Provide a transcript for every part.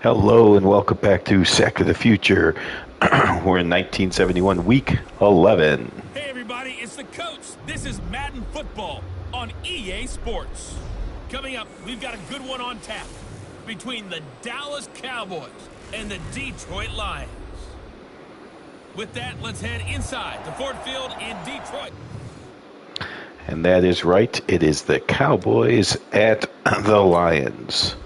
Hello and welcome back to Sack of the Future. We're in 1971, week 11. Hey everybody, it's the coach. This is Madden football on EA Sports. Coming up, we've got a good one on tap between the Dallas Cowboys and the Detroit Lions. With that, let's head inside the Ford Field in Detroit. And that is right. It is the Cowboys at the Lions.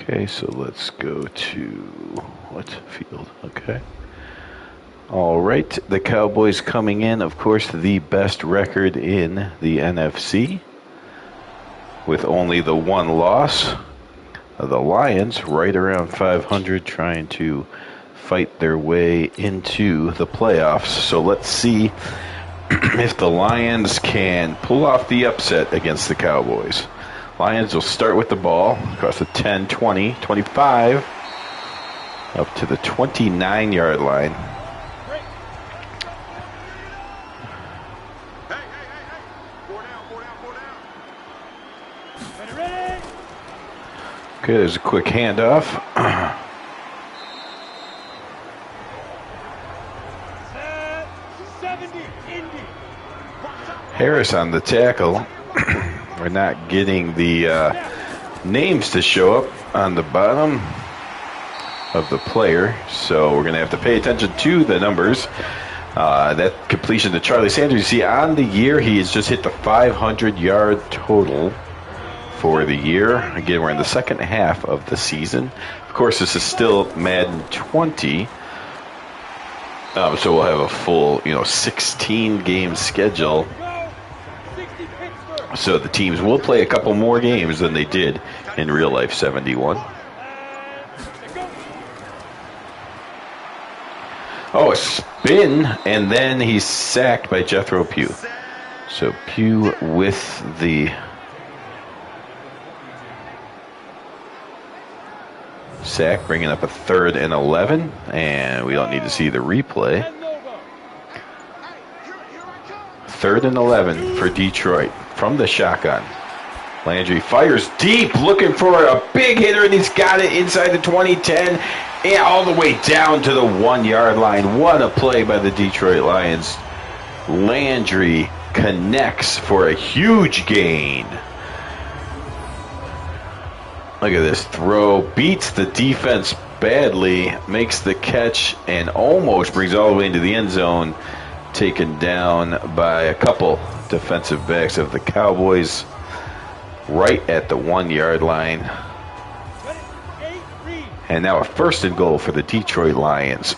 Okay, so let's go to what field? Okay. All right, the Cowboys coming in, of course, the best record in the NFC with only the one loss. The Lions right around 500 trying to fight their way into the playoffs. So let's see if the Lions can pull off the upset against the Cowboys. Lions will start with the ball across the 10, 20, 25, up to the 29-yard line. Okay, there's a quick handoff. Harris on the tackle. We're not getting the names to show up on the bottom of the player, so we're going to have to pay attention to the numbers. That completion to Charlie Sanders, you see on the year, he has just hit the 500-yard total for the year. Again, we're in the second half of the season. Of course, this is still Madden 20, so we'll have a full, 16-game schedule. So the teams will play a couple more games than they did in real life 71. Oh, a spin, and then he's sacked by Jethro Pugh. So Pugh with the sack, bringing up a 3rd and 11, and we don't need to see the replay. 3rd and 11 for Detroit from the shotgun. Landry fires deep, looking for a big hitter, and he's got it inside the 20-10 and all the way down to the 1-yard line. What a play by the Detroit Lions. Landry connects for a huge gain. Look at this throw. Beats the defense badly, makes the catch, and almost brings all the way into the end zone. Taken down by a couple defensive backs of the Cowboys right at the 1-yard line. And now a 1st and goal for the Detroit Lions.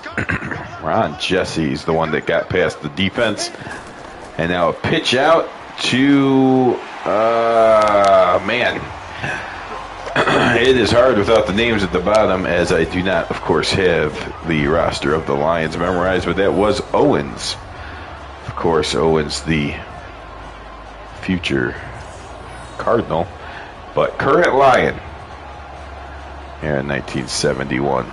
Ron Jesse's the one that got past the defense. And now a pitch out to, it is hard without the names at the bottom, as I do not, of course, have the roster of the Lions memorized, but that was Owens. Of course, Owens, the future Cardinal, but current Lion here in 1971.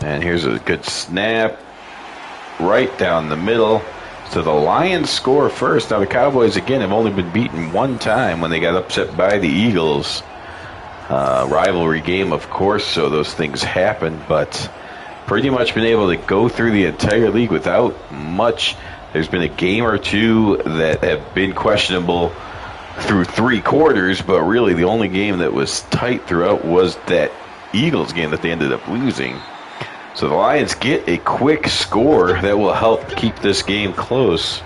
And here's a good snap right down the middle. So the Lions score first. Now the Cowboys, again, have only been beaten one time when they got upset by the Eagles. Rivalry game, of course, so those things happen, but pretty much been able to go through the entire league without much. There's been a game or two that have been questionable through 3 quarters, but really the only game that was tight throughout was that Eagles game that they ended up losing. So the Lions get a quick score that will help keep this game close.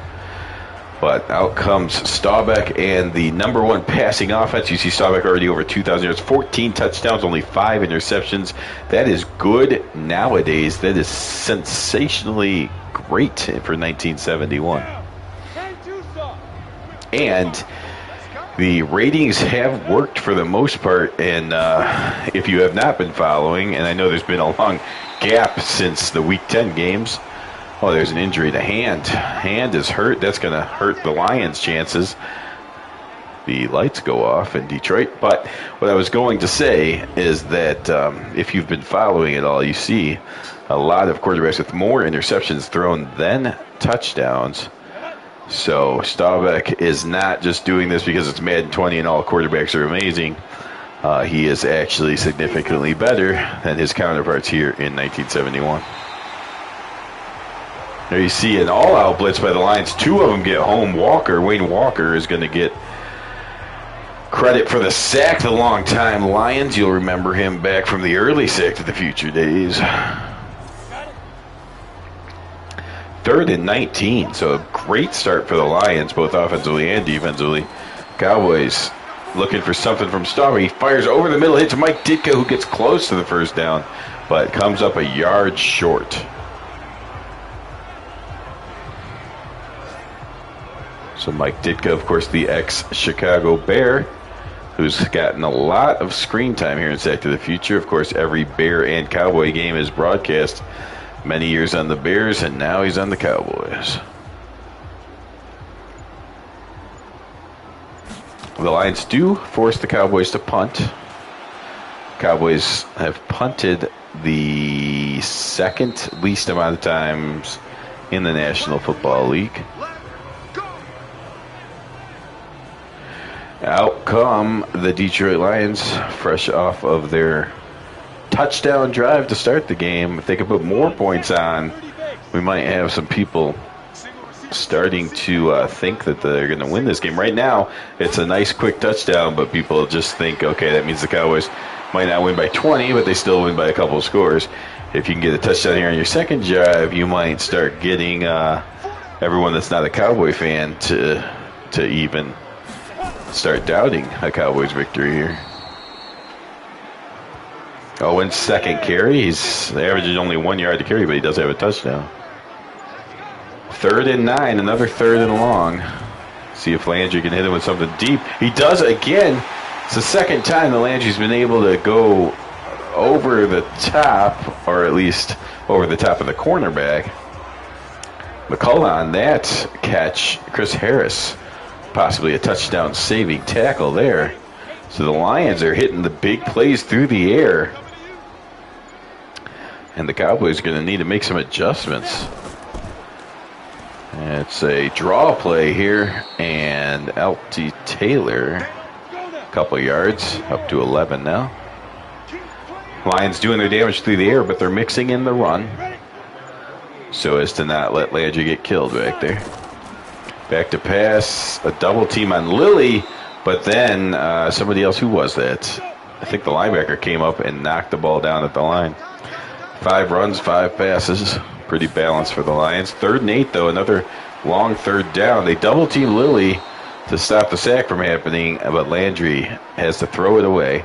But out comes Staubach and the number 1 passing offense. You see Staubach already over 2,000 yards, 14 touchdowns, only 5 interceptions. That is good nowadays. That is sensationally great for 1971. And the ratings have worked for the most part. And if you have not been following, and I know there's been a long gap since the Week 10 games. Oh, there's an injury to hand. Hand is hurt. That's going to hurt the Lions' chances. the lights go off in Detroit. But what I was going to say is that if you've been following it all, you see a lot of quarterbacks with more interceptions thrown than touchdowns. So Staubach is not just doing this because it's Madden 20 and all quarterbacks are amazing. He is actually significantly better than his counterparts here in 1971. There you see an all-out blitz by the Lions. Two of them get home. Wayne Walker is going to get credit for the sack the long-time Lions. You'll remember him back from the early Sack to the Future days. 3rd and 19, so a great start for the Lions, both offensively and defensively. Cowboys looking for something from Staubach. He fires over the middle, hits Mike Ditka, who gets close to the first down, but comes up a yard short. So Mike Ditka, of course, the ex-Chicago Bear, who's gotten a lot of screen time here in Sack to the Future. Of course, every Bear and Cowboy game is broadcast. Many years on the Bears, and now he's on the Cowboys. The Lions do force the Cowboys to punt. Cowboys have punted the second least amount of times in the National Football League. Out come the Detroit Lions, fresh off of their touchdown drive to start the game. If they could put more points on, we might have some people starting to think that they're going to win this game. Right now, it's a nice quick touchdown, but people just think, okay, that means the Cowboys might not win by 20, but they still win by a couple of scores. If you can get a touchdown here on your second drive, you might start getting everyone that's not a Cowboy fan to even start doubting a Cowboys victory here. Owens' second carry. He's averaging only 1 yard to carry, but he does have a touchdown. 3rd and 9, another 3rd and long. See if Landry can hit him with something deep. He does again. It's the second time that Landry's been able to go over the top, or at least over the top of the cornerback. McCullough on that catch. Chris Harris, possibly a touchdown saving tackle there. So the Lions are hitting the big plays through the air. And the Cowboys are going to need to make some adjustments. It's a draw play here, and L.T. Taylor, a couple yards, up to 11 now. Lions doing their damage through the air, but they're mixing in the run so as to not let Landry get killed back there. Back to pass, a double team on Lilly, but then somebody else, who was that? I think the linebacker came up and knocked the ball down at the line. 5 runs, 5 passes. Pretty balanced for the Lions. 3rd and 8, though, another long 3rd down. They double team Lilly to stop the sack from happening, but Landry has to throw it away.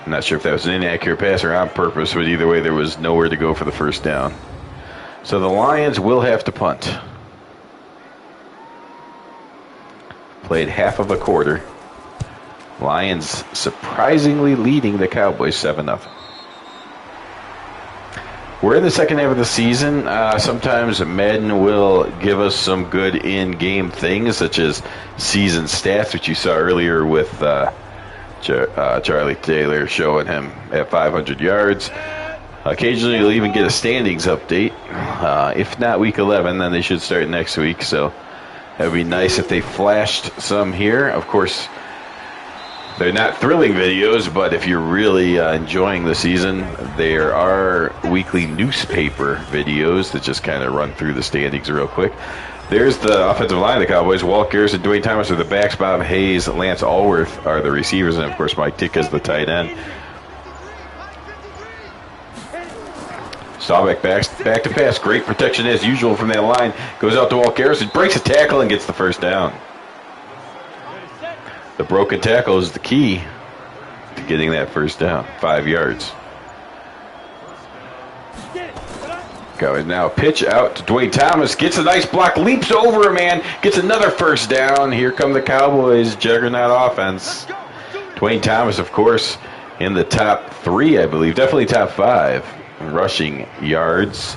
I'm not sure if that was an inaccurate pass or on purpose, but either way, there was nowhere to go for the first down. So the Lions will have to punt. Played half of a quarter. Lions surprisingly leading the Cowboys 7-0. We're in the second half of the season. Sometimes Madden will give us some good in-game things, such as season stats, which you saw earlier with Charlie Taylor showing him at 500 yards. Occasionally, you'll even get a standings update. If not week 11, then they should start next week. So that would be nice if they flashed some here. Of course, they're not thrilling videos, but if you're really enjoying the season, there are weekly newspaper videos that just kind of run through the standings real quick. There's the offensive line of the Cowboys. Walt Garrison, Dwayne Thomas are the backs. Bob Hayes, Lance Allworth are the receivers. And, of course, Mike Ditka is the tight end. Staubach back to pass. Great protection as usual from that line. Goes out to Walt Garrison, breaks a tackle, and gets the first down. The broken tackle is the key to getting that first down. 5 yards. Cowboys now pitch out to Dwayne Thomas. Gets a nice block. Leaps over a man. Gets another first down. Here come the Cowboys. Juggernaut offense. Dwayne Thomas, of course, in the top 3, I believe. Definitely top 5 rushing yards.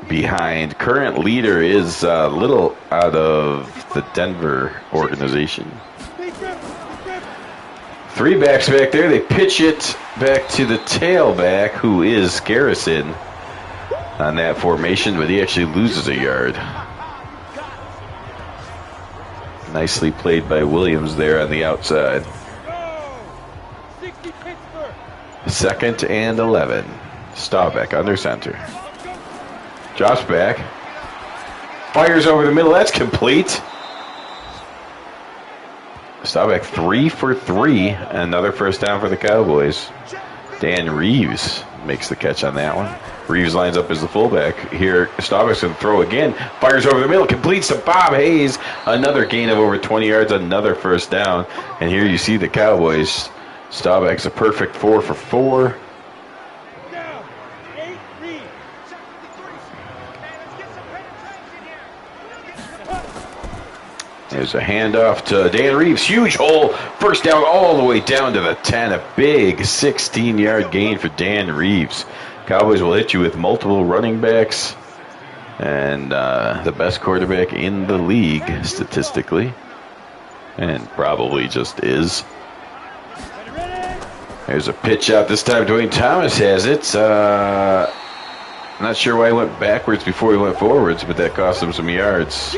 behind. Current leader is a little out of the Denver organization. 3 backs back there. They pitch it back to the tailback, who is Garrison, on that formation, but he actually loses a yard. Nicely played by Williams there on the outside. 2nd and 11. Staubach under center. Drops back. Fires over the middle. That's complete. Staubach 3 for 3. Another first down for the Cowboys. Dan Reeves makes the catch on that one. Reeves lines up as the fullback. Here, Staubach's going to throw again. Fires over the middle. Completes to Bob Hayes. Another gain of over 20 yards. Another first down. And here you see the Cowboys. Staubach's a perfect 4 for 4. There's a handoff to Dan Reeves. Huge hole. First down all the way down to the 10. A big 16-yard gain for Dan Reeves. Cowboys will hit you with multiple running backs and the best quarterback in the league statistically, and probably just is. There's a pitch out this time. Dwayne Thomas has it. Not sure why he went backwards before he went forwards, but that cost him some yards.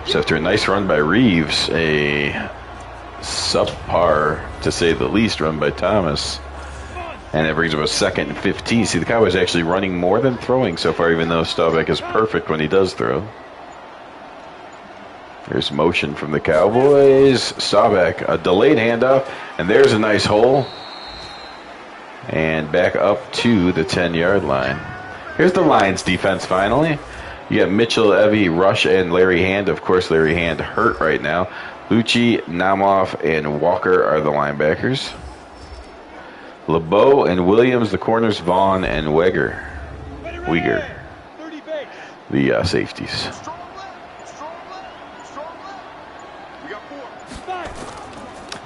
So after a nice run by Reeves, a subpar, to say the least, run by Thomas. And it brings up a 2nd and 15. See, the Cowboys actually running more than throwing so far, even though Staubach is perfect when he does throw. There's motion from the Cowboys. Staubach, a delayed handoff, and there's a nice hole. And back up to the 10-yard line. Here's the Lions defense finally. You got Mitchell, Evie, Rush, and Larry Hand. Of course, Larry Hand hurt right now. Lucci, Namoff, and Walker are the linebackers. LeBeau and Williams, the corners. Vaughn and Weger, the safeties.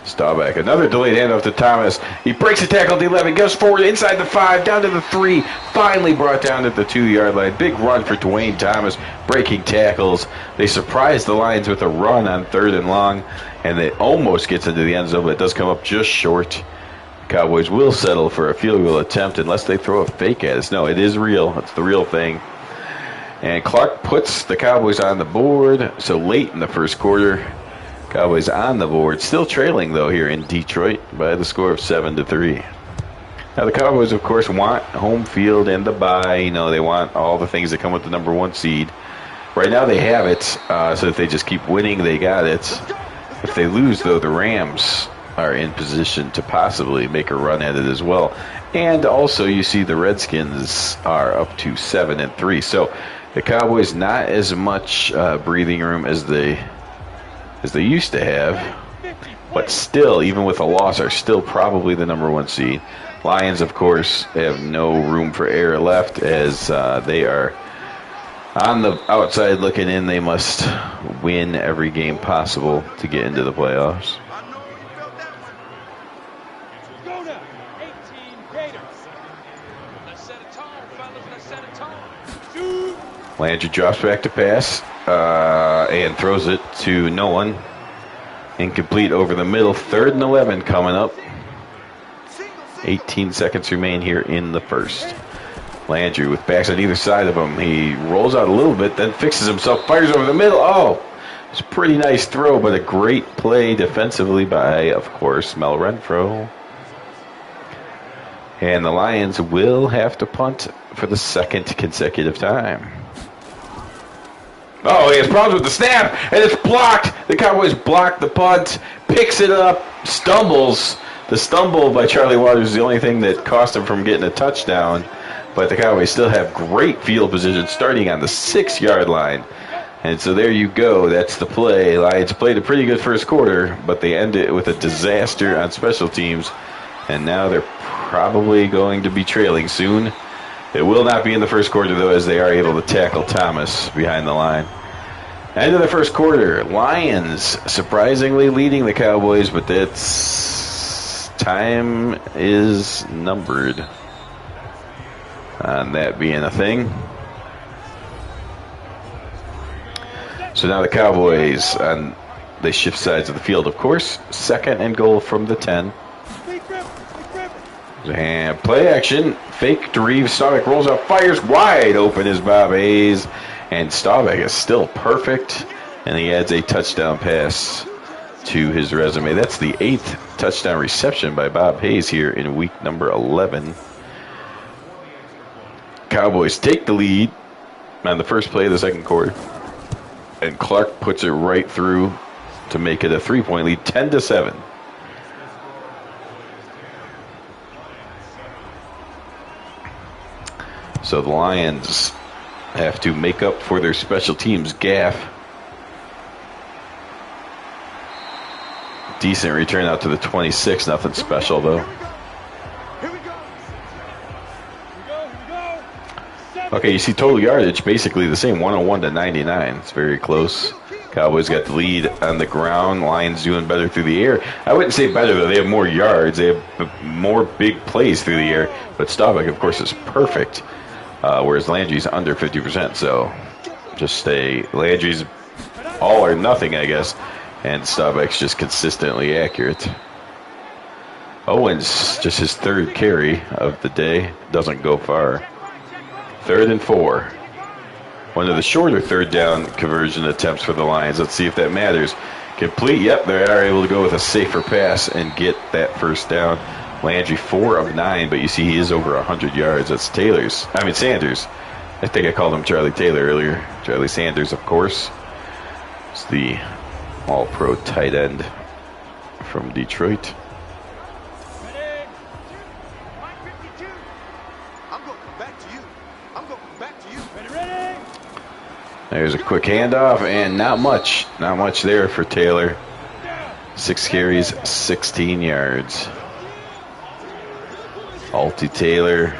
Staubach, another delayed handoff to Thomas. He breaks the tackle at the 11, goes forward inside the 5, down to the 3, finally brought down at the 2-yard line. Big run for Dwayne Thomas, breaking tackles. They surprised the Lions with a run on 3rd and long, and it almost gets into the end zone, but it does come up just short. Cowboys will settle for a field goal attempt unless they throw a fake at us. No, it is real. It's the real thing. And Clark puts the Cowboys on the board. So late in the first quarter, Cowboys on the board. Still trailing, though, here in Detroit by the score of 7-3. Now, the Cowboys, of course, want home field and the bye. You know, they want all the things that come with the number 1 seed. Right now they have it, so if they just keep winning, they got it. If they lose, though, the Rams are in position to possibly make a run at it as well. And also, you see the Redskins are up to 7-3. So the Cowboys not as much breathing room as they used to have, but still, even with a loss, are still probably the number 1 seed. Lions, of course, have no room for error left as they are on the outside looking in. They must win every game possible to get into the playoffs. Landry drops back to pass and throws it to no one. Incomplete over the middle. 3rd and 11 coming up. 18 seconds remain here in the first. Landry with backs on either side of him. He rolls out a little bit, then fixes himself, fires over the middle. Oh, it's a pretty nice throw, but a great play defensively by, of course, Mel Renfro. And the Lions will have to punt for the 2nd consecutive time. Oh, he has problems with the snap, and it's blocked. The Cowboys block the punt, picks it up, stumbles. The stumble by Charlie Waters is the only thing that cost him from getting a touchdown. But the Cowboys still have great field position starting on the 6-yard line. And so there you go. That's the play. Lions played a pretty good first quarter, but they end it with a disaster on special teams. And now they're probably going to be trailing soon. It will not be in the first quarter, though, as they are able to tackle Thomas behind the line. End of the first quarter. Lions surprisingly leading the Cowboys, but that's time is numbered on that being a thing. So now the Cowboys, they shift sides of the field, of course. 2nd and goal from the 10. And play action. Fake to Reeves. Staubach rolls up, fires wide open is Bob Hayes. And Staubach is still perfect. And he adds a touchdown pass to his resume. That's the 8th touchdown reception by Bob Hayes here in week number 11. Cowboys take the lead on the first play of the second quarter. And Clark puts it right through to make it a 3-point lead, 10-7. So the Lions have to make up for their special teams gaffe. Decent return out to the 26. Nothing special, though. Okay, you see total yardage, basically the same, 101 to 99. It's very close. Cowboys got the lead on the ground. Lions doing better through the air. I wouldn't say better, though. They have more yards. They have more big plays through the air. But Staubach, of course, is perfect, whereas Landry's under 50%. So just stay. Landry's all or nothing, I guess. And Staubach's just consistently accurate. Owens, just his 3rd carry of the day, doesn't go far. 3rd and 4. One of the shorter 3rd down conversion attempts for the Lions. Let's see if that matters. Complete. Yep, they are able to go with a safer pass and get that 1st down. Landry 4 of 9, but you see he is over 100 yards. That's Sanders. I think I called him Charlie Taylor earlier. Charlie Sanders, of course. It's the all-pro tight end from Detroit. There's a quick handoff, and not much there for Taylor. 6 carries, 16 yards. Alty Taylor,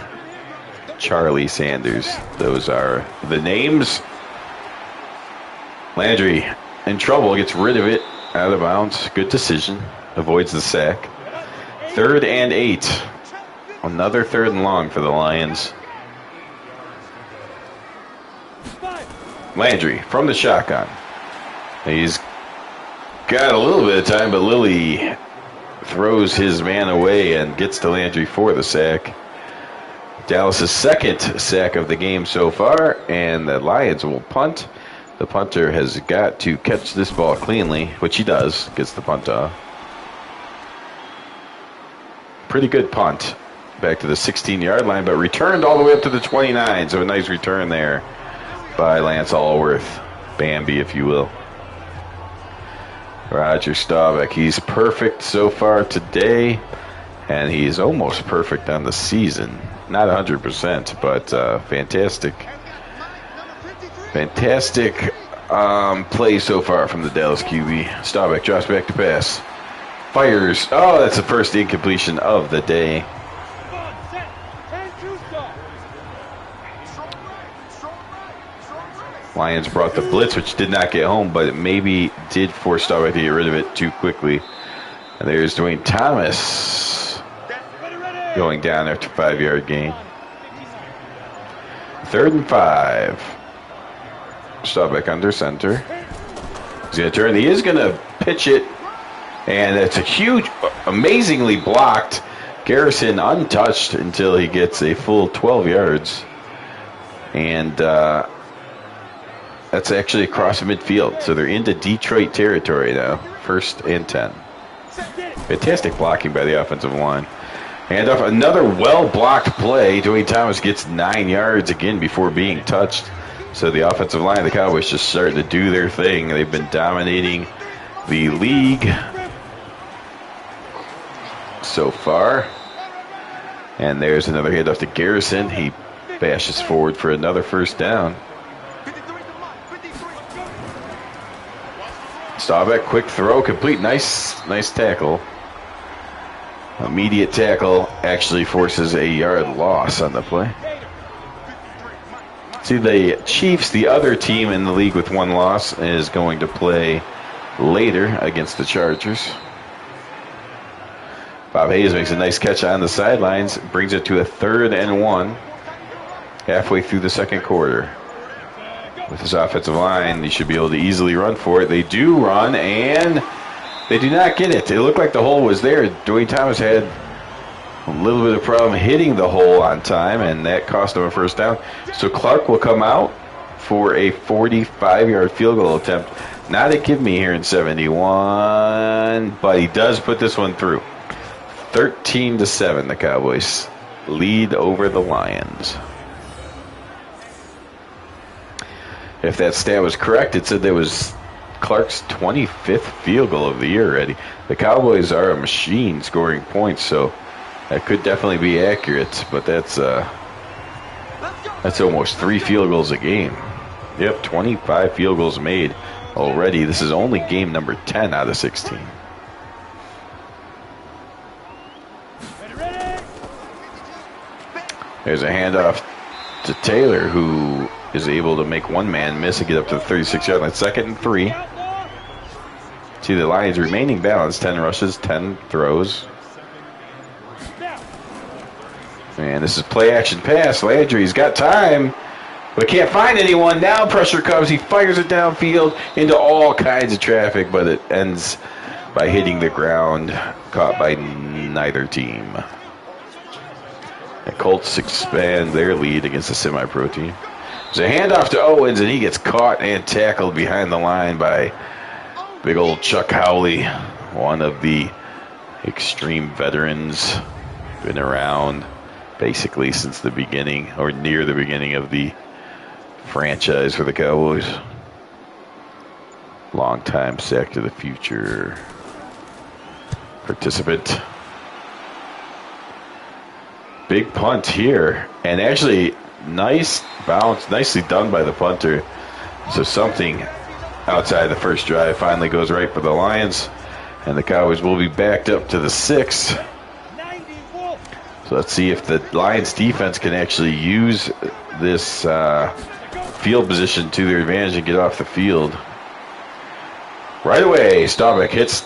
Charlie Sanders. Those are the names. Landry in trouble, gets rid of it, out of bounds. Good decision, avoids the sack. 3rd and 8. Another 3rd and long for the Lions. Landry from the shotgun. He's got a little bit of time, but Lilly throws his man away and gets to Landry for the sack. Dallas' 2nd sack of the game so far, and the Lions will punt. The punter has got to catch this ball cleanly, which he does, gets the punt off. Pretty good punt. Back to the 16-yard line, but returned all the way up to the 29, so a nice return there by Lance Allworth. Bambi, if you will. Roger Staubach, he's perfect so far today, and he's almost perfect on the season. Not 100%, but fantastic. Fantastic play so far from the Dallas QB. Staubach drops back to pass. Fires. Oh, that's the first incompletion of the day. Lions brought the blitz, which did not get home, but it maybe did force Staubach to get rid of it too quickly. And there's Dwayne Thomas going down after 5-yard gain. 3rd and 5. Staubach under center. He's going to turn. He is going to pitch it. And it's a huge, amazingly blocked. Garrison untouched until he gets a full 12 yards. And that's actually across midfield. So they're into Detroit territory now. 1st and 10. Fantastic blocking by the offensive line. Handoff, another well-blocked play. Dwayne Thomas gets 9 yards again before being touched. So the offensive line of the Cowboys just starting to do their thing. They've been dominating the league so far. And there's another handoff to Garrison. He bashes forward for another 1st down. Staubach, quick throw, complete, nice tackle. Immediate tackle actually forces a yard loss on the play. See, the Chiefs, the other team in the league with 1 loss, is going to play later against the Chargers. Bob Hayes makes a nice catch on the sidelines, brings it to a 3rd and 1, halfway through the second quarter. With his offensive line, they should be able to easily run for it. They do run, and they do not get it. It looked like the hole was there. Dwayne Thomas had a little bit of problem hitting the hole on time, and that cost him a first down. So Clark will come out for a 45-yard field goal attempt. Not a give me here in 71, but he does put this one through. 13-7, the Cowboys lead over the Lions. If that stat was correct, it said that was Clark's 25th field goal of the year already. The Cowboys are a machine scoring points, so that could definitely be accurate, but that's almost 3 field goals a game. Yep, 25 field goals made already. This is only game number 10 out of 16. There's a handoff to Taylor, who is able to make one man miss and get up to the 36-yard line. 2nd and 3. See the Lions remaining balanced. 10 rushes, 10 throws. And this is play action pass. Landry's got time, but can't find anyone. Now pressure comes. He fires it downfield into all kinds of traffic, but it ends by hitting the ground, caught by neither team. The Colts expand their lead against the semi-pro team. There's a handoff to Owens, and he gets caught and tackled behind the line by big old Chuck Howley, one of the extreme veterans, been around basically since the beginning, or near the beginning of the franchise for the Cowboys. Long-time Sack to the Future participant. Big punt here, and actually nice bounce, nicely done by the punter. So something outside the first drive finally goes right for the Lions, and the Cowboys will be backed up to the 6. So let's see if the Lions defense can actually use this field position to their advantage and get off the field. Right away, Staubach hits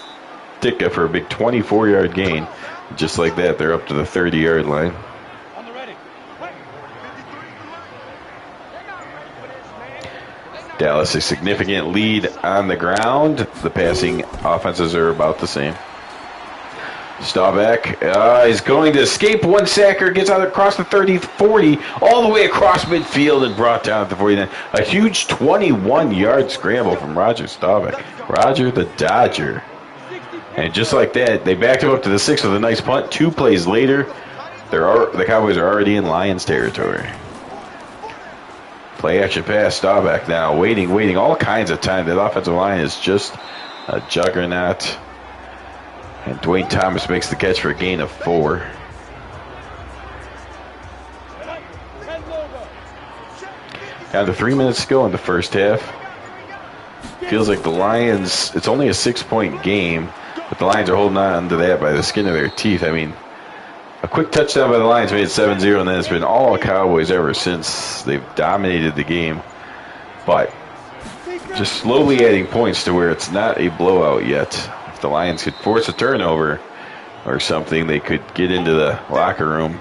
Ditka for a big 24-yard gain. Just like that, they're up to the 30-yard line. Dallas a significant lead on the ground. The passing offenses are about the same. Staubach is going to escape. One sacker gets out across the 30, 40, all the way across midfield and brought down at the 49. A huge 21-yard scramble from Roger Staubach. Roger the Dodger. And just like that, they backed him up to the 6 with a nice punt. 2 plays later, the Cowboys are already in Lions territory. Play action pass, Staubach now, waiting all kinds of time. That offensive line is just a juggernaut. And Dwayne Thomas makes the catch for a gain of 4. Down to 3 minutes to go in the first half. Feels like the Lions, it's only a 6-point game, but the Lions are holding on to that by the skin of their teeth. I mean, a quick touchdown by the Lions made it 7-0, and then it's been all Cowboys ever since. They've dominated the game, but just slowly adding points to where it's not a blowout yet. If the Lions could force a turnover or something, they could get into the locker room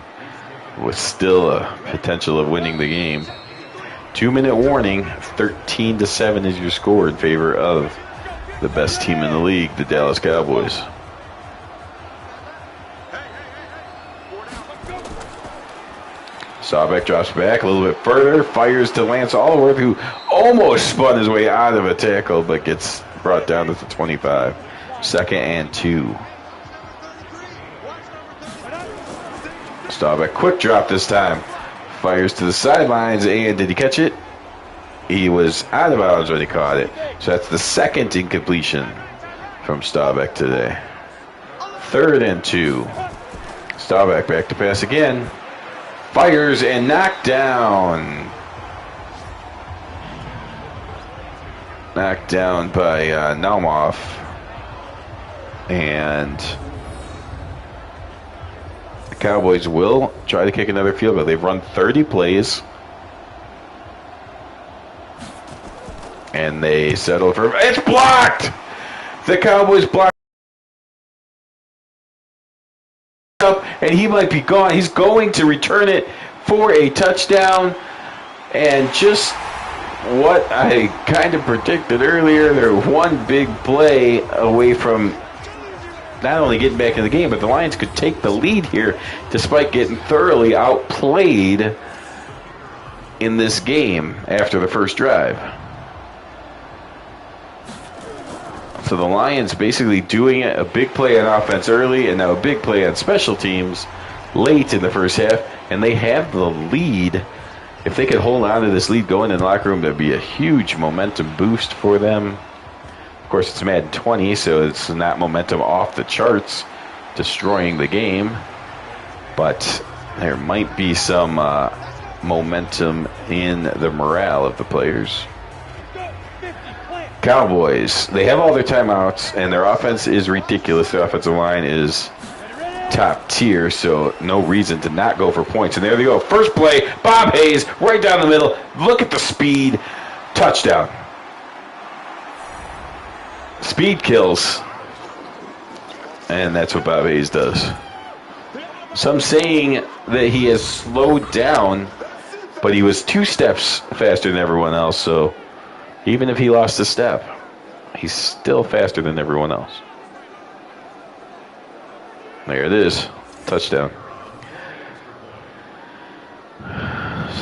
with still a potential of winning the game. 2-minute warning, 13-7 is your score in favor of the best team in the league, the Dallas Cowboys. Staubach drops back a little bit further, fires to Lance Allworth, who almost spun his way out of a tackle, but gets brought down to the 25. 2nd and 2. Staubach, quick drop this time. Fires to the sidelines, and did he catch it? He was out of bounds when he caught it. So that's the second incompletion from Staubach today. 3rd and 2. Staubach back to pass again. Fires and knocked down. Knocked down by Naumoff. And the Cowboys will try to kick another field goal. They've run 30 plays. And they settle for... It's blocked! The Cowboys blocked up, and he might be gone. He's going to return it for a touchdown. And just what I kind of predicted earlier. They're one big play away from not only getting back in the game, but the Lions could take the lead here despite getting thoroughly outplayed in this game after the first drive. So the Lions basically doing a big play on offense early and now a big play on special teams late in the first half, and they have the lead. If they could hold on to this lead going in the locker room, that'd be a huge momentum boost for them. Of course, it's Madden 20, so it's not momentum off the charts, destroying the game. But there might be some momentum in the morale of the players. Cowboys, they have all their timeouts, and their offense is ridiculous. Their offensive line is top tier, so no reason to not go for points. And there they go. First play, Bob Hayes, right down the middle. Look at the speed. Touchdown. Speed kills. And that's what Bob Hayes does. Some saying that he has slowed down, but he was 2 steps faster than everyone else, so even if he lost a step, he's still faster than everyone else. There it is. Touchdown.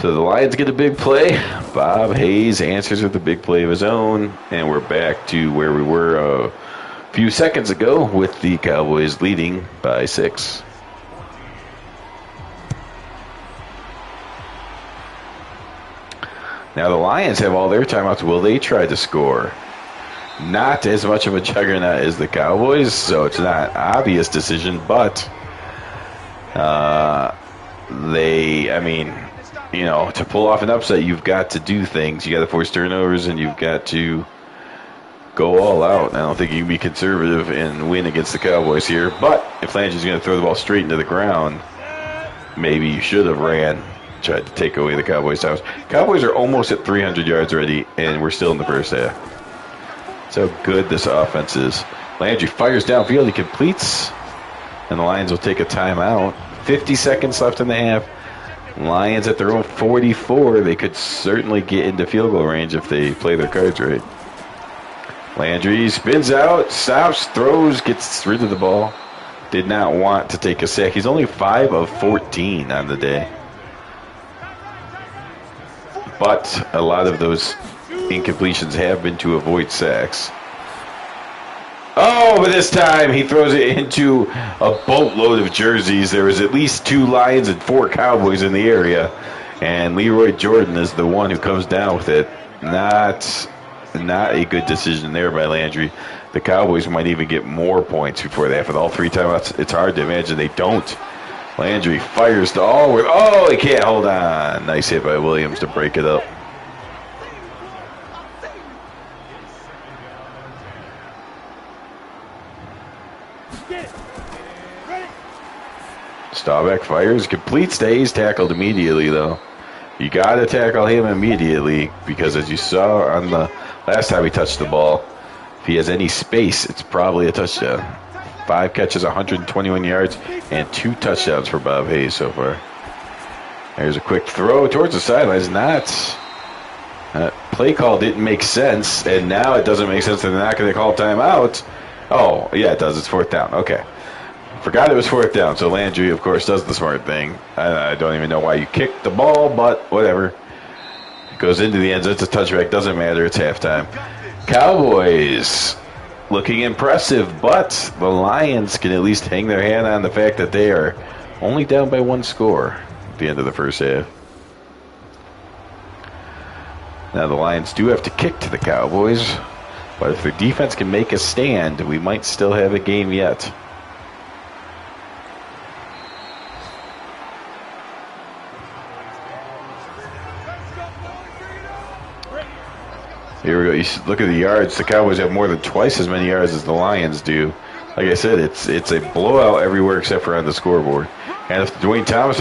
So the Lions get a big play. Bob Hayes answers with a big play of his own. And we're back to where we were a few seconds ago with the Cowboys leading by 6. Now the Lions have all their timeouts. Will they try to score? Not as much of a juggernaut as the Cowboys, so it's not an obvious decision, but to pull off an upset, you've got to do things. You got to force turnovers, and you've got to go all out. I don't think you can be conservative and win against the Cowboys here, but if Landry's going to throw the ball straight into the ground, maybe you should have tried to take away the Cowboys' times. Cowboys are almost at 300 yards already, and we're still in the first half. That's how good this offense is. Landry fires downfield. He completes, and the Lions will take a timeout. 50 seconds left in the half. Lions at their own 44. They could certainly get into field goal range if they play their cards right. Landry spins out, stops, throws, gets rid of the ball. Did not want to take a sack. He's only 5 of 14 on the day. But a lot of those incompletions have been to avoid sacks. Oh, but this time he throws it into a boatload of jerseys. There was at least 2 Lions and 4 Cowboys in the area. And Leroy Jordan is the one who comes down with it. Not a good decision there by Landry. The Cowboys might even get more points before they have. With all 3 timeouts, it's hard to imagine they don't. Landry fires to Allworth. Oh, he can't hold on. Nice hit by Williams to break it up. Staubach fires, complete, stays, tackled immediately, though. You got to tackle him immediately because, as you saw on the last time he touched the ball, if he has any space, it's probably a touchdown. 5 catches, 121 yards, and 2 touchdowns for Bob Hayes so far. There's a quick throw towards the sidelines. Play call didn't make sense, and now it doesn't make sense that they're not going to call timeout. Oh, yeah, it does. It's 4th down. Okay. Forgot it was 4th down, so Landry, of course, does the smart thing. I don't even know why you kicked the ball, but whatever. It goes into the end zone. It's a touchback. Doesn't matter. It's halftime. Cowboys looking impressive, but the Lions can at least hang their hand on the fact that they are only down by 1 score at the end of the first half. Now the Lions do have to kick to the Cowboys, but if their defense can make a stand, we might still have a game yet. Here we go. You look at the yards. The Cowboys have more than twice as many yards as the Lions do. Like I said, it's a blowout everywhere except for on the scoreboard. And if Dwayne Thomas,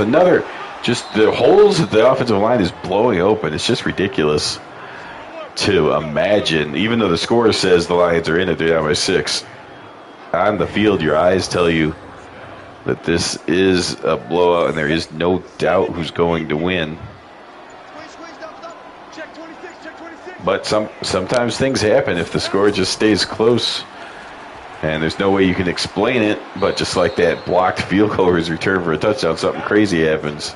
just the holes that the offensive line is blowing open. It's just ridiculous to imagine. Even though the score says the Lions are in it, they're down by 6. On the field, your eyes tell you that this is a blowout, and there is no doubt who's going to win. Check 26, check 26. But sometimes things happen if the score just stays close. And there's no way you can explain it, but just like that blocked field goal was returned for a touchdown, something crazy happens.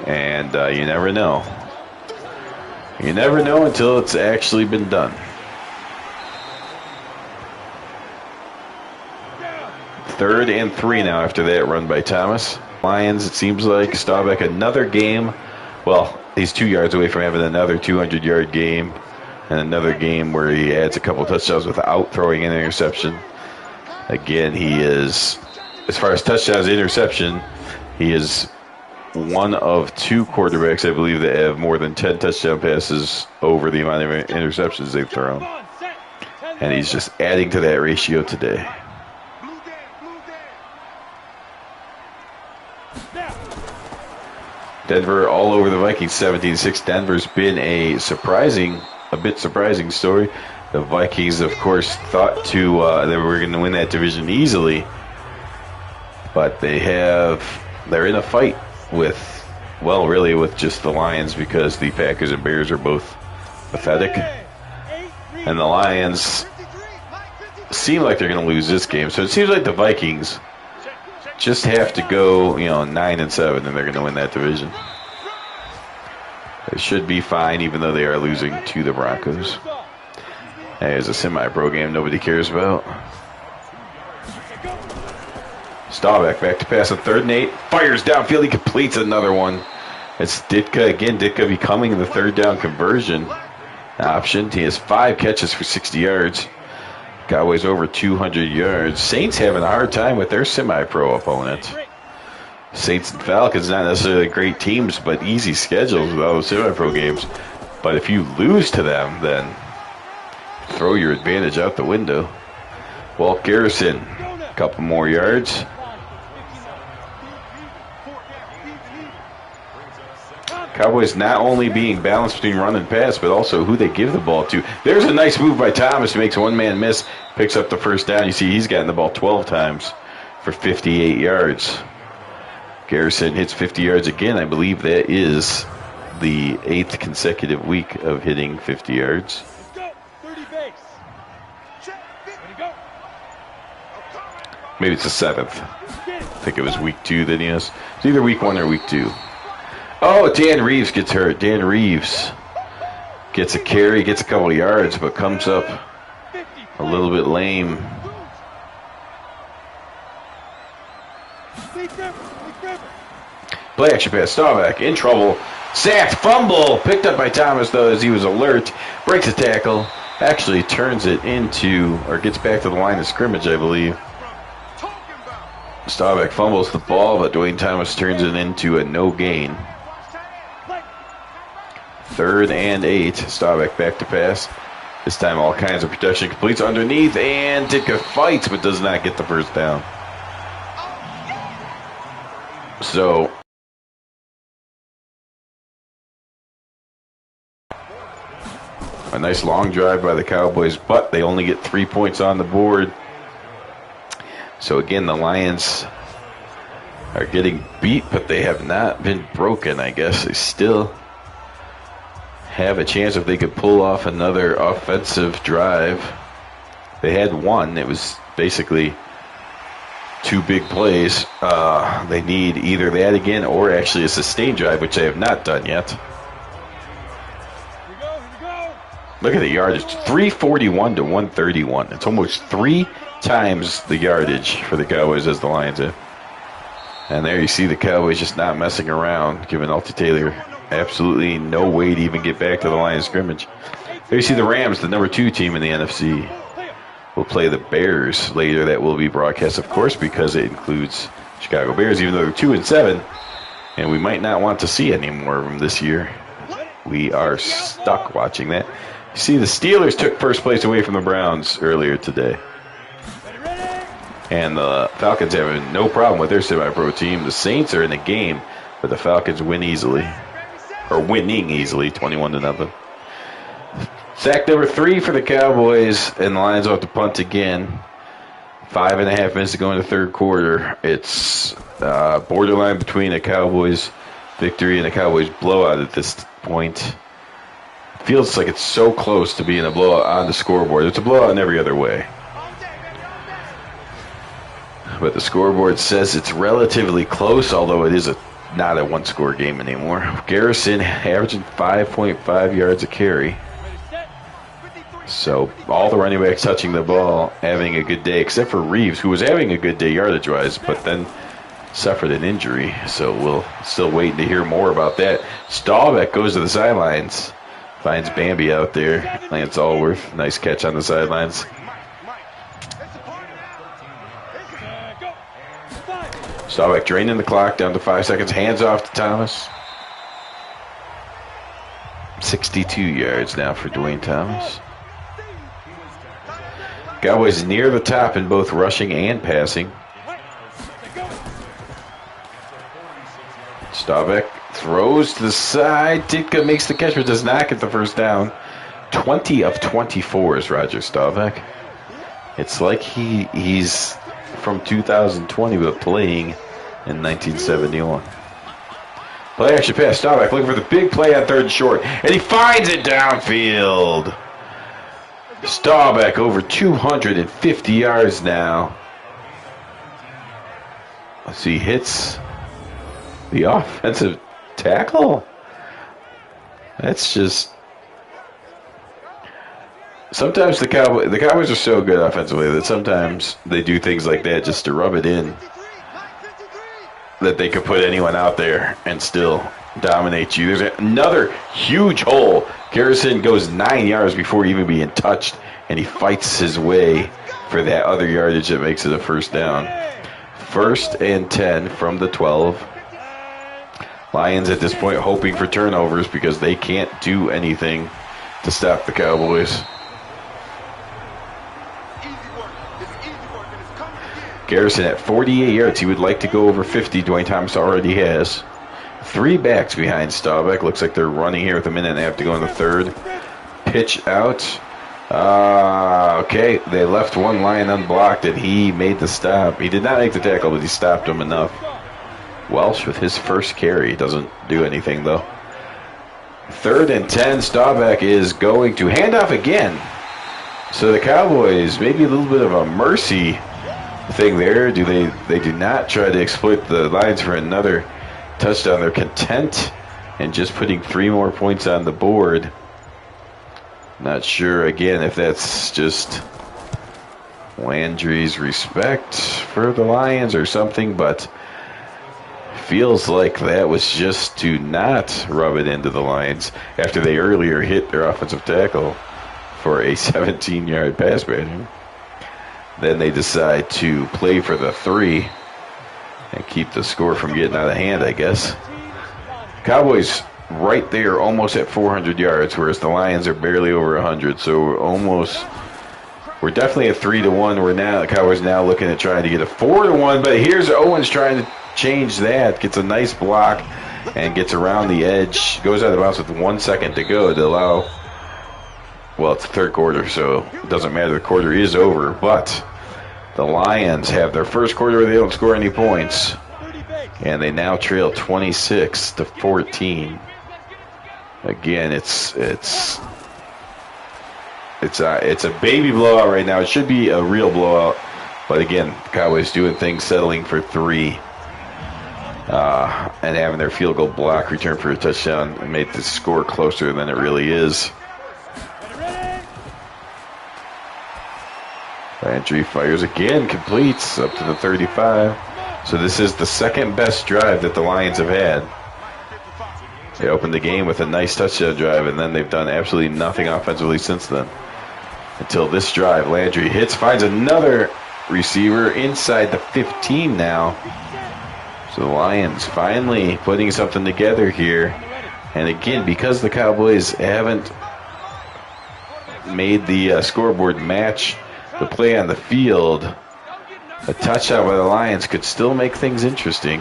And you never know. You never know until it's actually been done. 3rd and 3 now after that run by Thomas. Lions, it seems like, Staubach another game. Well, he's 2 yards away from having another 200-yard game. And another game where he adds a couple touchdowns without throwing an interception. Again, he is, as far as touchdowns, interception, he is one of 2 quarterbacks, I believe, that have more than 10 touchdown passes over the amount of interceptions they've thrown. And he's just adding to that ratio today. Denver all over the Vikings, 17-6. Denver's been a bit surprising story. The Vikings, of course, thought they were going to win that division easily, but they're in a fight with just the Lions because the Packers and Bears are both pathetic, and the Lions seem like they're going to lose this game. So it seems like the Vikings just have to go, 9-7, and they're going to win that division. They should be fine, even though they are losing to the Broncos. There's a semi-pro game nobody cares about. Staubach back to pass on 3rd and 8. Fires downfield. He completes another one. It's Ditka again. Ditka becoming the 3rd down conversion option. He has 5 catches for 60 yards. Cowboys over 200 yards. Saints having a hard time with their semi-pro opponent. Saints and Falcons, not necessarily great teams, but easy schedules with all those semi-pro games. But if you lose to them, then throw your advantage out the window. Walt Garrison, a couple more yards. Cowboys not only being balanced between run and pass, but also who they give the ball to. There's a nice move by Thomas, makes one man miss, picks up the 1st down. You see he's gotten the ball 12 times for 58 yards. Garrison hits 50 yards again. I believe that is the 8th consecutive week of hitting 50 yards. Maybe it's the 7th. I think it was week 2 that he has. It's either week 1 or week 2. Oh, Dan Reeves gets hurt. Dan Reeves gets a carry, gets a couple of yards, but comes up a little bit lame. Play action pass. Staubach in trouble. Sacked. Fumble. Picked up by Thomas, though, as he was alert. Breaks a tackle. Actually turns it into, or gets back to the line of scrimmage, I believe. Staubach fumbles the ball, but Dwayne Thomas turns it into a no gain. 3rd and 8. Staubach back to pass. This time all kinds of protection. Completes underneath, and Ditka fights, but does not get the 1st down. So a nice long drive by the Cowboys, but they only get 3 points on the board. So again, the Lions are getting beat, but they have not been broken, I guess. They still have a chance if they could pull off another offensive drive. They had one. It was basically 2 big plays. They need either that again or actually a sustained drive, which they have not done yet. Look at the yardage, 341 to 131. It's almost 3 times the yardage for the Cowboys as the Lions have. And there you see the Cowboys just not messing around, giving Alty Taylor absolutely no way to even get back to the line of scrimmage. There you see the Rams, the number 2 team in the NFC, will play the Bears later. That will be broadcast, of course, because it includes Chicago Bears, even though they're 2-7, and we might not want to see any more of them this year. We are stuck watching that. You see, the Steelers took 1st place away from the Browns earlier today. And the Falcons have no problem with their semi-pro team. The Saints are in the game, but the Falcons win easily. Or winning easily, 21-0. Sack number 3 for the Cowboys, and the Lions will have to punt again. 5.5 minutes to go in the 3rd quarter. It's borderline between a Cowboys victory and a Cowboys blowout at this point. Feels like it's so close to being a blowout on the scoreboard. It's a blowout in every other way. But the scoreboard says it's relatively close, although it is not a one-score game anymore. Garrison averaging 5.5 yards a carry. So all the running backs touching the ball, having a good day, except for Reeves, who was having a good day yardage-wise, but then suffered an injury. So we'll still waiting to hear more about that. Staubach goes to the sidelines, finds Bambi out there. Lance Allworth, nice catch on the sidelines. Staubach draining the clock down to 5 seconds. Hands off to Thomas. 62 yards now for Dwayne Thomas. Cowboys near the top in both rushing and passing. Staubach throws to the side. Ditka makes the catch but does not get the first down. 20 of 24 is Roger Staubach. It's like he's from 2020 but playing in 1971. Play action pass. Staubach looking for the big play on 3rd and short. And he finds it downfield. Staubach over 250 yards now. Let's see, hits the offensive tackle. That's just... Sometimes the Cowboys are so good offensively that sometimes they do things like that just to rub it in that they could put anyone out there and still dominate you. There's another huge hole. Garrison goes 9 yards before even being touched, and he fights his way for that other yardage that makes it a first down. 1st and 10 from the 12. Lions at this point hoping for turnovers because they can't do anything to stop the Cowboys. Garrison at 48 yards. He would like to go over 50. Dwayne Thomas already has. 3 backs behind Staubach. Looks like they're running here with a minute and a half to go in the 3rd. Pitch out. Okay, they left one Lion unblocked, and he made the stop. He did not make the tackle, but he stopped him enough. Welsh with his first carry. Doesn't do anything, though. 3rd and 10. Staubach is going to hand off again. So the Cowboys, maybe a little bit of a mercy thing there. They do not try to exploit the Lions for another touchdown. They're content and just putting 3 more points on the board. Not sure, again, if that's just Landry's respect for the Lions or something, but feels like that was just to not rub it into the Lions after they earlier hit their offensive tackle for a 17-yard pass pattern. Then they decide to play for the 3 and keep the score from getting out of hand, I guess. Cowboys right there almost at 400 yards, whereas the Lions are barely over 100. So we're definitely at 3-1. The Cowboys now looking at trying to get a 4-1, but here's Owens trying to change that. Gets a nice block and gets around the edge. Goes out of bounds with 1 second to go to allow, well, it's the 3rd quarter, so it doesn't matter. The quarter is over, but the Lions have their first quarter where they don't score any points, and they now trail 26-14. Again, it's a baby blowout right now. It should be a real blowout, but again, the Cowboys doing things, settling for 3, and having their field goal block return for a touchdown and made the score closer than it really is. Landry fires again, completes up to the 35. So this is the 2nd best drive that the Lions have had. They opened the game with a nice touchdown drive, and then they've done absolutely nothing offensively since then. Until this drive, Landry hits, finds another receiver inside the 15 now. So the Lions finally putting something together here. And again, because the Cowboys haven't made the scoreboard match the play on the field, a touchdown by the Lions could still make things interesting.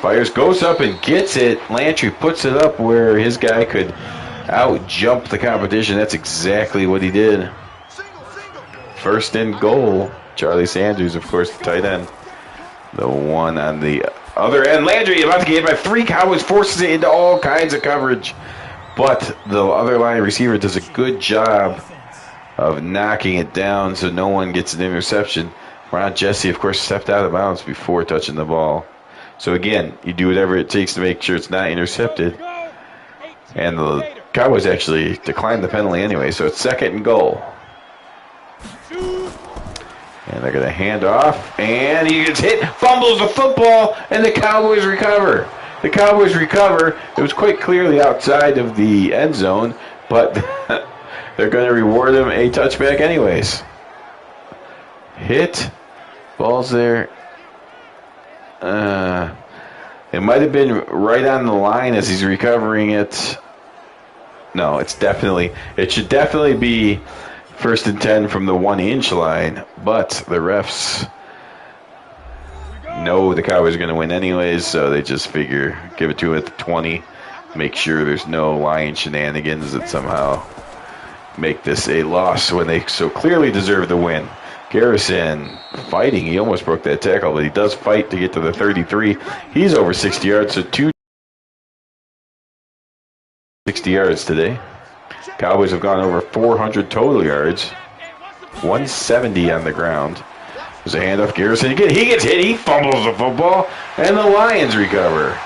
Fires, goes up and gets it. Landry puts it up where his guy could out-jump the competition. That's exactly what he did. 1st and goal. Charlie Sanders, of course, the tight end. The one on the other end. Landry about to get hit by 3. Cowboys forces it into all kinds of coverage. But the other line receiver does a good job of knocking it down so no one gets an interception. Ron Jesse, of course, stepped out of bounds before touching the ball. So again, you do whatever it takes to make sure it's not intercepted. And the Cowboys actually declined the penalty anyway, so it's 2nd and goal. And they're going to hand off, and he gets hit, fumbles the football, and the Cowboys recover. The Cowboys recover. It was quite clearly outside of the end zone, but they're going to reward him a touchback anyways. Hit. Ball's there. It might have been right on the line as he's recovering it. No, it should definitely be 1st and 10 from the 1-inch line, but the refs know the Cowboys are going to win anyways, so they just figure give it to him at the 20, make sure there's no Lion shenanigans that somehow make this a loss when they so clearly deserve the win. Garrison fighting. He almost broke that tackle, but he does fight to get to the 33. He's over 60 yards, so 260 yards today. Cowboys have gone over 400 total yards. 170 on the ground. There's a handoff. Garrison again. He gets hit. He fumbles the football, and the Lions recover.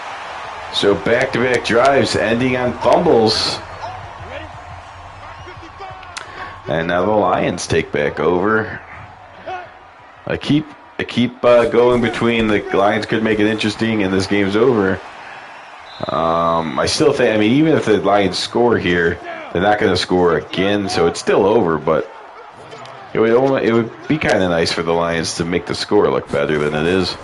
So back-to-back drives ending on fumbles. And now the Lions take back over. I keep going between the Lions could make it interesting and this game's over. I still think, I mean, even if the Lions score here, they're not going to score again, so it's still over, but it would be kind of nice for the Lions to make the score look better than it is.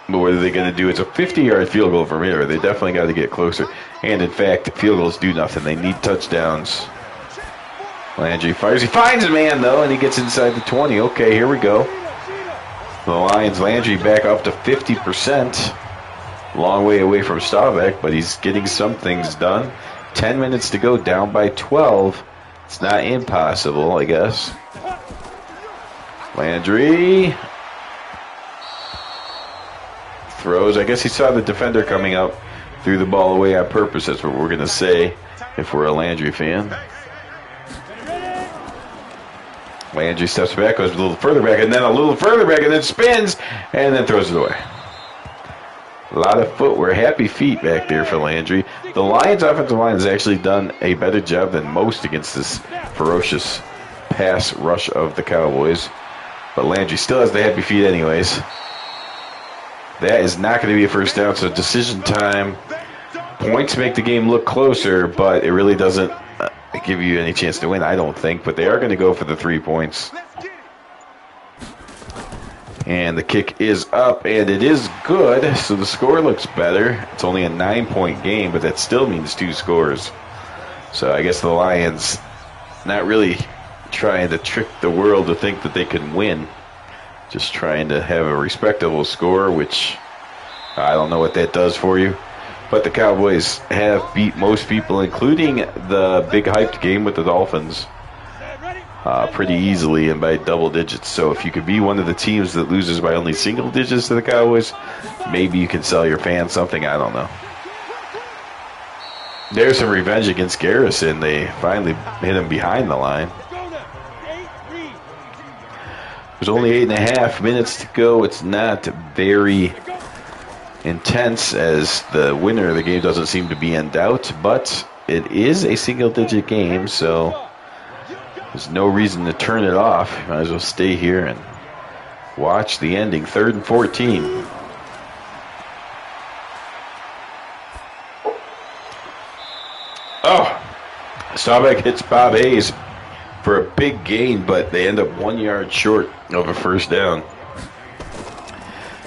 But what are they going to do? It's a 50-yard field goal from here. They definitely got to get closer. And, in fact, field goals do nothing. They need touchdowns. Landry fires. He finds a man, though, and he gets inside the 20. Okay, here we go. The Lions, Landry back up to 50%. Long way away from Staubach, but he's getting some things done. 10 minutes to go, down by 12. It's not impossible, I guess. Landry throws. I guess he saw the defender coming up, threw the ball away on purpose. That's what we're going to say if we're a Landry fan. Landry steps back, goes a little further back, and then a little further back, and then spins, and then throws it away. A lot of footwork, happy feet back there for Landry. The Lions' offensive line has actually done a better job than most against this ferocious pass rush of the Cowboys. But Landry still has the happy feet anyways. That is not going to be a first down, so decision time. Points make the game look closer, but it really doesn't give you any chance to win, I don't think. But they are going to go for the 3 points. And the kick is up, and it is good, so the score looks better. It's only a 9-point game, but that still means 2 scores. So I guess the Lions not really trying to trick the world to think that they can win. Just trying to have a respectable score, which I don't know what that does for you. But the Cowboys have beat most people, including the big hyped game with the Dolphins, pretty easily and by double digits. So if you could be one of the teams that loses by only single digits to the Cowboys, maybe you can sell your fans something. I don't know. There's some revenge against Garrison. They finally hit him behind the line. There's only 8.5 minutes to go. It's not very intense as the winner of the game doesn't seem to be in doubt, but it is a single-digit game, so there's no reason to turn it off. You might as well stay here and watch the ending. 3rd and 14. Oh, Staubach hits Bob Hayes for a big gain, but they end up 1 yard short of a first down.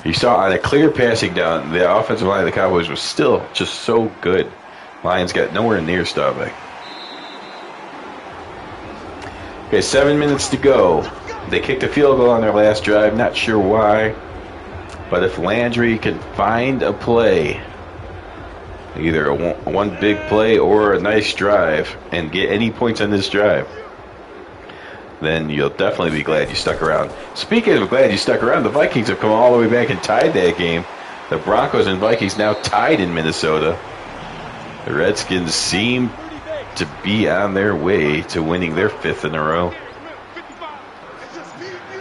You saw on a clear passing down, the offensive line of the Cowboys was still just so good. Lions got nowhere near Staubach. Okay, 7 minutes to go. They kicked a field goal on their last drive. Not sure why. But if Landry can find a play, either one big play or a nice drive, and get any points on this drive, then you'll definitely be glad you stuck around. Speaking of glad you stuck around, the Vikings have come all the way back and tied that game The Broncos and Vikings now tied in Minnesota. The Redskins seem to be on their way to winning their 5th in a row.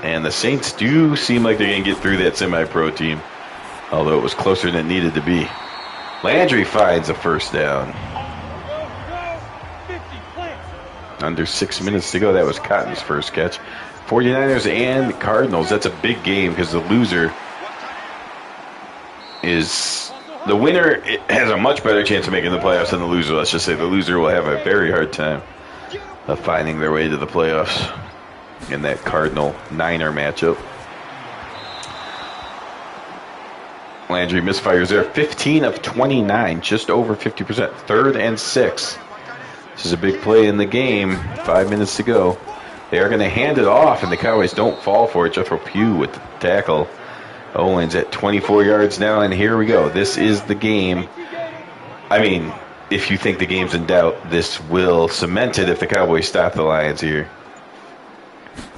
And the Saints do seem like they're going to get through that semi-pro team, although it was closer than it needed to be. Landry finds a first down. Under 6 minutes to go. That was Cotton's first catch. 49ers and Cardinals. That's a big game because the loser is... The winner has a much better chance of making the playoffs than the loser. Let's just say the loser will have a very hard time of finding their way to the playoffs in that Cardinal-Niner matchup. Landry misfires there. 15 of 29, just over 50%. 3rd and 6. This is a big play in the game. 5 minutes to go. They are going to hand it off, and the Cowboys don't fall for it. Jethro Pugh with the tackle. Owens at 24 yards now, and here we go. This is the game. I mean, if you think the game's in doubt, this will cement it if the Cowboys stop the Lions here.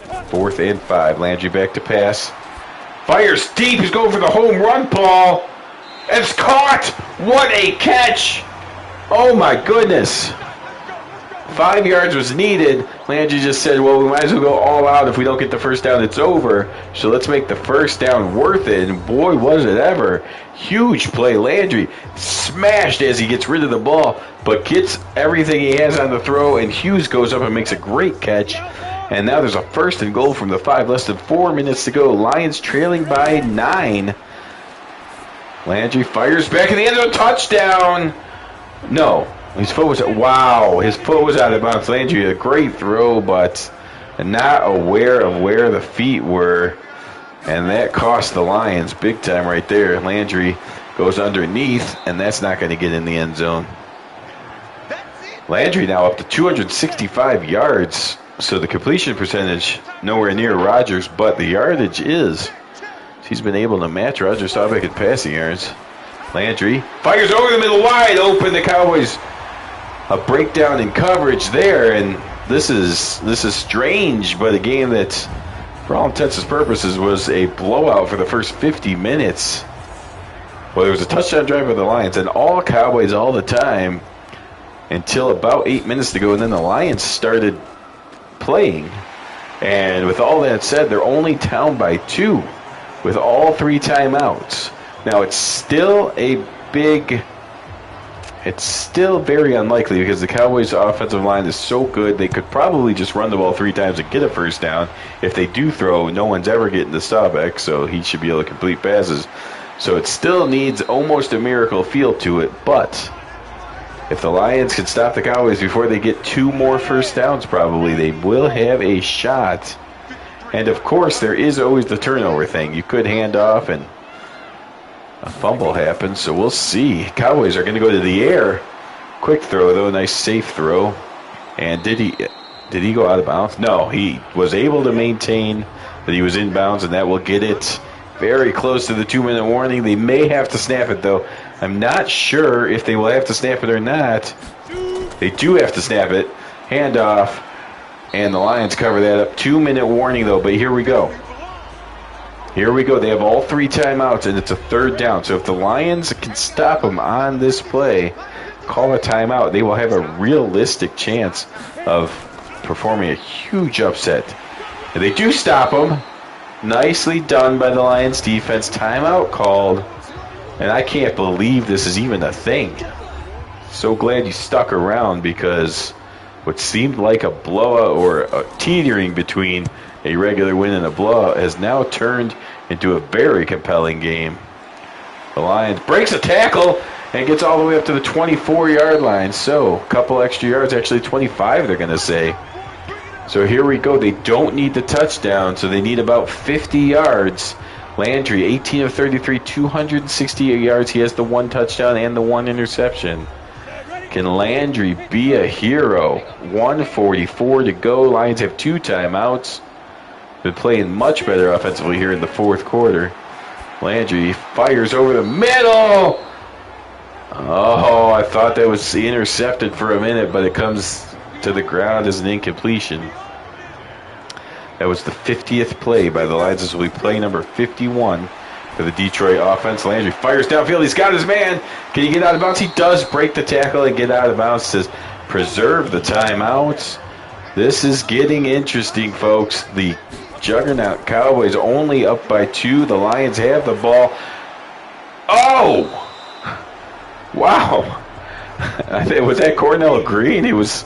4th and 5. Landry back to pass. Fires deep. He's going for the home run, Paul. It's caught. What a catch. Oh, my goodness. 5 yards was needed. Landry just said, well, we might as well go all out. If we don't get the first down, it's over. So let's make the first down worth it. And boy, was it ever. Huge play. Landry smashed as he gets rid of the ball, but gets everything he has on the throw, and Hughes goes up and makes a great catch. And now there's a 1st and goal from the 5. Less than 4 minutes to go. Lions trailing by 9. Landry fires back in the end of a touchdown. No. His foot was his foot was out of bounds. Landry, a great throw, but not aware of where the feet were, and that cost the Lions big time right there. Landry goes underneath, and that's not going to get in the end zone. Landry now up to 265 yards, so the completion percentage nowhere near Rodgers, but the yardage is. He's been able to match Rodgers' Staubach in passing yards. Landry fires over the middle, wide open. The Cowboys. A breakdown in coverage there, and this is strange, but a game that, for all intents and purposes, was a blowout for the first 50 minutes. Well, there was a touchdown drive by the Lions, and all Cowboys all the time until about 8 minutes to go, and then the Lions started playing. And with all that said, they're only down by 2 with all 3 timeouts. Now, it's still very unlikely because the Cowboys' offensive line is so good they could probably just run the ball 3 times and get a first down. If they do throw, no one's ever getting to Staubach, so he should be able to complete passes. So it still needs almost a miracle feel to it, but if the Lions can stop the Cowboys before they get 2 more first downs, probably they will have a shot. And of course, there is always the turnover thing. You could hand off and a fumble happens, so we'll see. Cowboys are going to go to the air. Quick throw, though. Nice safe throw. And did he go out of bounds? No, he was able to maintain that he was in bounds, and that will get it very close to the 2-minute warning. They may have to snap it, though. I'm not sure if they will have to snap it or not. They do have to snap it. Handoff, and the Lions cover that up. 2-minute warning, though, but here we go. Here we go. They have all 3 timeouts, and it's a 3rd down. So if the Lions can stop them on this play, call a timeout, they will have a realistic chance of performing a huge upset. And they do stop them. Nicely done by the Lions defense. Timeout called. And I can't believe this is even a thing. So glad you stuck around, because what seemed like a blowout or a teetering between a regular win and a blowout has now turned into a very compelling game. The Lions breaks a tackle and gets all the way up to the 24-yard line. So a couple extra yards, actually 25 they're going to say. So here we go. They don't need the touchdown, so they need about 50 yards. Landry, 18 of 33, 268 yards. He has the 1 touchdown and the 1 interception. Can Landry be a hero? 1:44 to go. Lions have 2 timeouts. Been playing much better offensively here in the 4th quarter. Landry fires over the middle. Oh, I thought that was intercepted for a minute, but it comes to the ground as an incompletion. That was the 50th play by the Lions. This will be play number 51 for the Detroit offense. Landry fires downfield. He's got his man. Can he get out of bounds? He does break the tackle and get out of bounds to preserve the timeout. This is getting interesting, folks. The juggernaut Cowboys only up by 2. The Lions have the ball. Oh! Wow. Was that Cornell Green? It was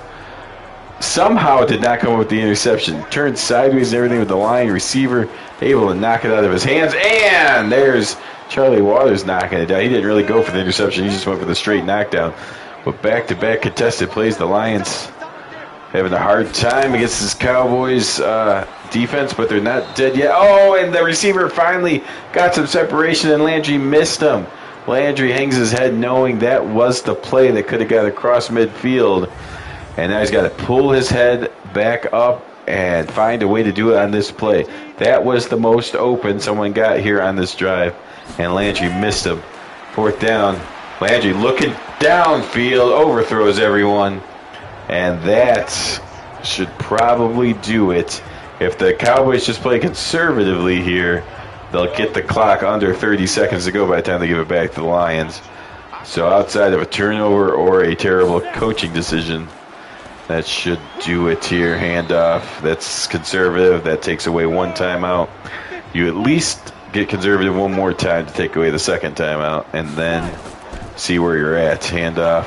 somehow did not come up with the interception. Turned sideways and everything with the Lion receiver, able to knock it out of his hands. And there's Charlie Waters knocking it down. He didn't really go for the interception. He just went for the straight knockdown. But back-to-back contested plays, the Lions having a hard time against this Cowboys defense, but they're not dead yet. Oh, and the receiver finally got some separation, and Landry missed him. Landry hangs his head knowing that was the play that could have got across midfield. And now he's got to pull his head back up and find a way to do it on this play. That was the most open someone got here on this drive, and Landry missed him. 4th down. Landry looking downfield, overthrows everyone. And that should probably do it. If the Cowboys just play conservatively here, they'll get the clock under 30 seconds to go by the time they give it back to the Lions. So outside of a turnover or a terrible coaching decision, that should do it here. Handoff. That's conservative. That takes away 1 timeout. You at least get conservative 1 more time to take away the 2nd timeout, and then see where you're at. Handoff.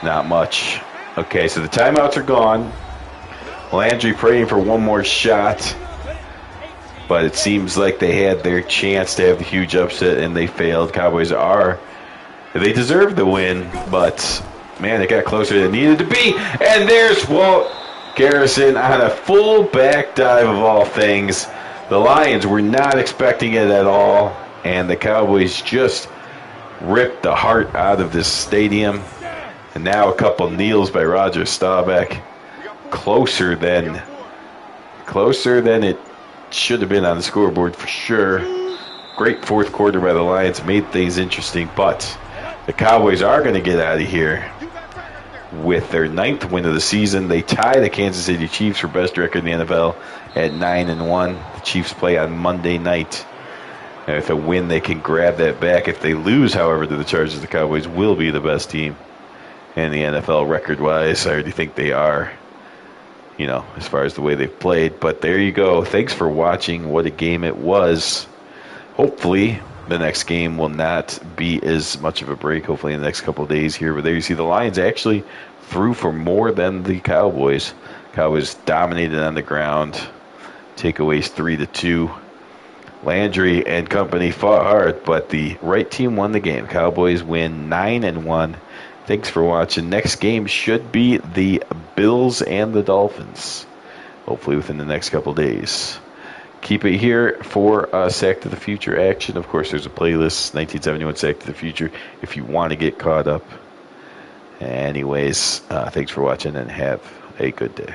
Not much. Okay, so the timeouts are gone. Landry praying for 1 more shot, but it seems like they had their chance to have the huge upset, and they failed. Cowboys they deserved the win, but man, it got closer than it needed to be. And there's Walt Garrison on a full back dive of all things. The Lions were not expecting it at all, and the Cowboys just ripped the heart out of this stadium. And now a couple kneels by Roger Staubach. Closer than it should have been on the scoreboard for sure. Great 4th quarter by the Lions. Made things interesting. But the Cowboys are going to get out of here with their 9th win of the season. They tie the Kansas City Chiefs for best record in the NFL at 9-1. The Chiefs play on Monday night. And with a win, they can grab that back. If they lose, however, to the Chargers, the Cowboys will be the best team in the NFL record-wise. I already think they are, as far as the way they've played. But there you go. Thanks for watching. What a game it was. Hopefully, the next game will not be as much of a break, hopefully in the next couple of days here. But there you see the Lions actually threw for more than the Cowboys. Cowboys dominated on the ground. Takeaways 3-2. Landry and company fought hard, but the right team won the game. Cowboys win 9-1. Thanks for watching. Next game should be the Bills and the Dolphins, hopefully within the next couple days. Keep it here for Sack to the Future action. Of course, there's a playlist, 1971 Sack to the Future, if you want to get caught up. Anyways, thanks for watching and have a good day.